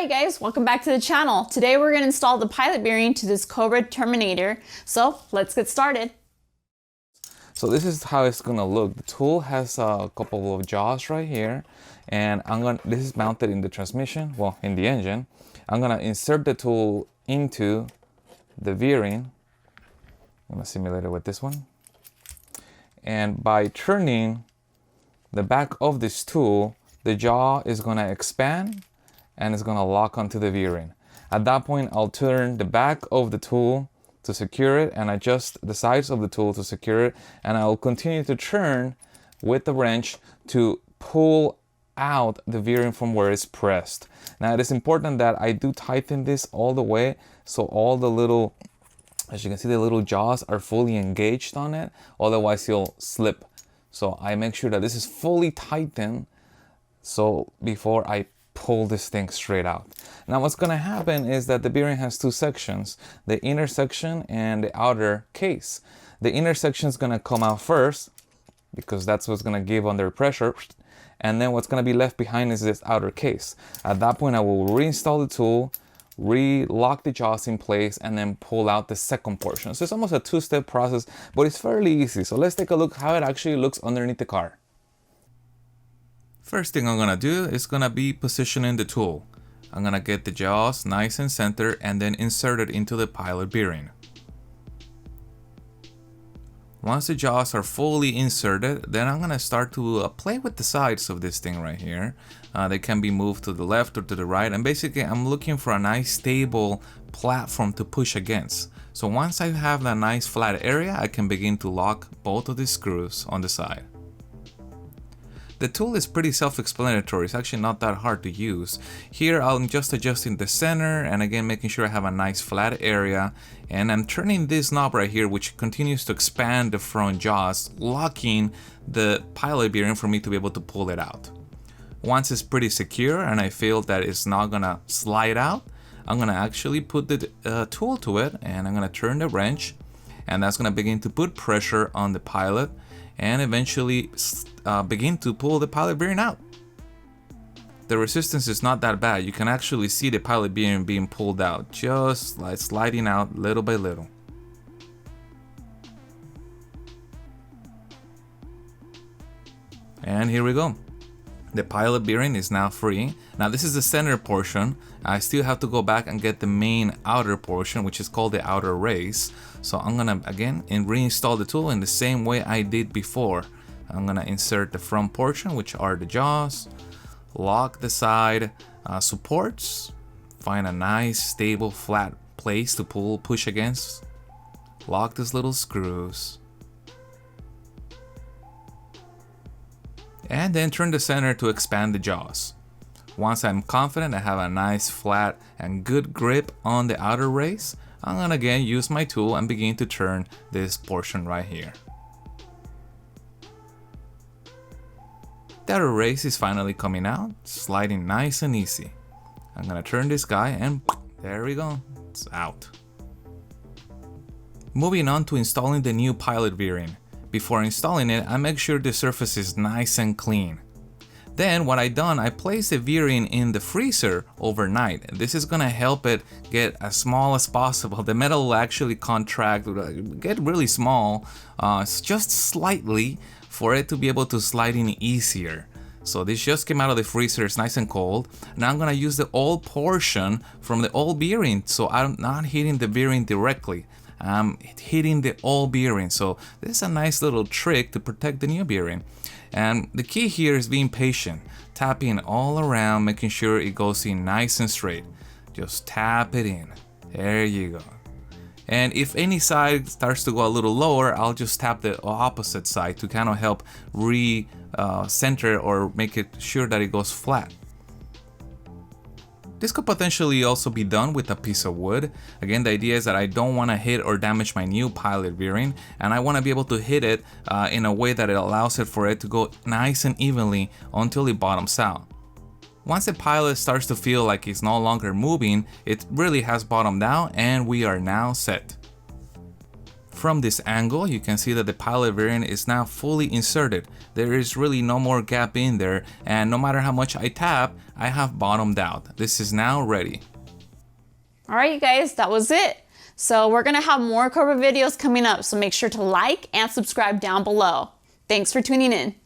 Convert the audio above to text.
Alright guys, welcome back to the channel. Today we're going to install the pilot bearing to this Cobra Terminator. So let's get started. So this is how it's going to look. The tool has a couple of jaws right here, and this is mounted in the transmission, well, in the engine. I'm going to insert the tool into the bearing. I'm going to simulate it with this one. And by turning the back of this tool, the jaw is going to expand and it's going to lock onto the bearing. At that point, I'll turn the back of the tool to secure it and adjust the sides of the tool to secure it, and I'll continue to turn with the wrench to pull out the bearing from where it's pressed. Now it is important that I do tighten this all the way so all the little, as you can see, the little jaws are fully engaged on it, otherwise you'll slip. So I make sure that this is fully tightened so before I pull this thing straight out. Now what's going to happen is that the bearing has two sections, the inner section and the outer case. The inner section is going to come out first because that's what's going to give under pressure, and then what's going to be left behind is this outer case. At that point I will reinstall the tool, re-lock the jaws in place, and then pull out the second portion. So it's almost a two-step process, but it's fairly easy. So let's take a look how it actually looks underneath the car. First thing I'm gonna do is gonna be positioning the tool. I'm gonna get the jaws nice and center and then insert it into the pilot bearing. Once the jaws are fully inserted, then I'm gonna start to play with the sides of this thing right here. They can be moved to the left or to the right, and basically I'm looking for a nice stable platform to push against. So once I have that nice flat area, I can begin to lock both of these screws on the side. The tool is pretty self-explanatory. It's actually not that hard to use. Here I'm just adjusting the center and again making sure I have a nice flat area, and I'm turning this knob right here which continues to expand the front jaws, locking the pilot bearing for me to be able to pull it out. Once it's pretty secure and I feel that it's not gonna slide out, I'm gonna actually put the tool to it and I'm gonna turn the wrench, and that's gonna begin to put pressure on the pilot and eventually begin to pull the pilot bearing out. The resistance is not that bad. You can actually see the pilot bearing being pulled out, just like sliding out little by little. And here we go. The pilot bearing is now free. Now this is the center portion. I still have to go back and get the main outer portion, which is called the outer race. So I'm gonna again reinstall the tool in the same way I did before. I'm gonna insert the front portion, which are the jaws, lock the side supports, find a nice stable flat place to push against, lock these little screws, and then turn the center to expand the jaws. Once I'm confident I have a nice flat and good grip on the outer race, I'm gonna again use my tool and begin to turn this portion right here. The outer race is finally coming out, sliding nice and easy. I'm gonna turn this guy and there we go, it's out. Moving on to installing the new pilot bearing. Before installing it, I make sure the surface is nice and clean. Then what I done, I placed the bearing in the freezer overnight. This is gonna help it get as small as possible. The metal will actually contract, get really small, just slightly, for it to be able to slide in easier. So this just came out of the freezer, it's nice and cold. Now I'm gonna use the old portion from the old bearing, so I'm not hitting the bearing directly. I'm hitting the old bearing, so this is a nice little trick to protect the new bearing. And the key here is being patient, tapping all around, making sure it goes in nice and straight. Just tap it in. There you go. And if any side starts to go a little lower, I'll just tap the opposite side to kind of help center or make it sure that it goes flat. This could potentially also be done with a piece of wood. Again, the idea is that I don't want to hit or damage my new pilot bearing, and I want to be able to hit it in a way that it allows it for it to go nice and evenly until it bottoms out. Once the pilot starts to feel like it's no longer moving, it really has bottomed out and we are now set. from this angle, you can see that the pilot bearing is now fully inserted. There is really no more gap in there, and no matter how much I tap, I have bottomed out. This is now ready. All right, you guys, that was it. So we're gonna have more Cobra videos coming up, so make sure to like and subscribe down below. Thanks for tuning in.